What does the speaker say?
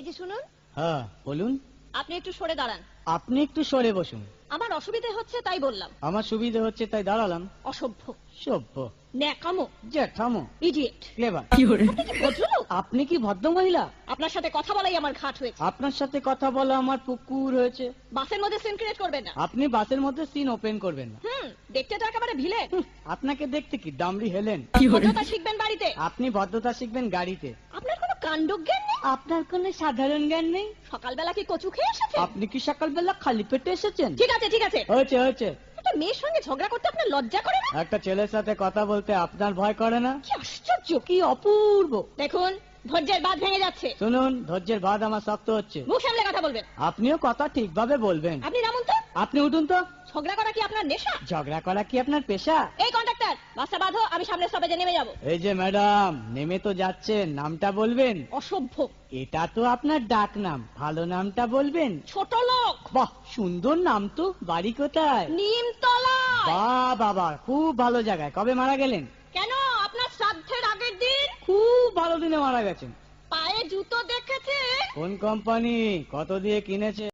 যে শুনুন। হ্যাঁ বলুন। আপনি একটু সরে দাঁড়ান। আপনি একটু সরে বসুন। আমার অসুবিধে হচ্ছে তাই বললাম। আমার সুবিধে হচ্ছে তাই দাঁড়ালাম। অসভ্য, সভ্য, ন্যাকামো, জ্যাঠামো, ইডিয়েট। ক্লেভার। ভদ্রলোক, আপনি কি ভদ্র মহিলা? আপনার সাথে কথা বলাই আমার ঘাট হয়েছে। আপনার সাথে কথা বলা আমার পুকুর হয়েছে। বাসের মধ্যে সিন ক্রিয়েট করবেন না। আপনি বাসের মধ্যে সিন ওপেন করবেন না। দেখতে তো একেবারে ভিলে। আপনাকে দেখতে কি ডামরি হেলেন? ভদ্রতা শিখবেন বাড়িতে। আপনি ভদ্রতা শিখবেন গাড়িতে। আপনার কোনো কাণ্ডজ্ঞান নেই। আপনার কোনো সাধারণ জ্ঞান নেই। সকালবেলা কি কচু খেয়ে এসেছেন? আপনি কি সকালবেলা খালি পেটে এসেছেন? ঠিক আছে ঠিক আছে। হয়েছে হয়েছে। একটা মেয়ের সঙ্গে ঝগড়া করতে আপনার লজ্জা করে না? একটা ছেলের সাথে কথা বলতে আপনার ভয় করে না? কি আশ্চর্য, কি অপূর্ব। দেখুন ধৈর্যের বাঁধ ভেঙে যাচ্ছে। শুনুন, ধৈর্যের বাঁধ আমার শক্ত হচ্ছে। মুখ সামলে কথা বলবেন। আপনিও কথা ঠিকভাবে বলবেন। আপনি নামুন তো। আপনি উঠুন তো। ঝগড়া করা কি আপনার নেশা? ঝগড়া করা কি আপনার পেশা? এই কন্ডাক্টর, বাসটা বাঁধো, আমি সামনের স্টপেজে নেমে যাব। এই যে ম্যাডাম, নেমে তো যাচ্ছেন, নামটা বলবেন। অসভ্য, এটা তো আপনার ডাক নাম, ভালো নামটা বলবেন। ছোট লোক। বাহ, সুন্দর নাম তো। বাড়ি কোথায়? নিমতলা। বাহ বাবা, খুব ভালো জায়গায়। কবে মারা গেলেন? কেন, আপনার শ্রাদ্ধের আগের দিন। খুব ভালো দিনে মারা গেছেন। পায়ে জুতো দেখেছে? কোন কোম্পানি? কত দিয়ে কিনেছে?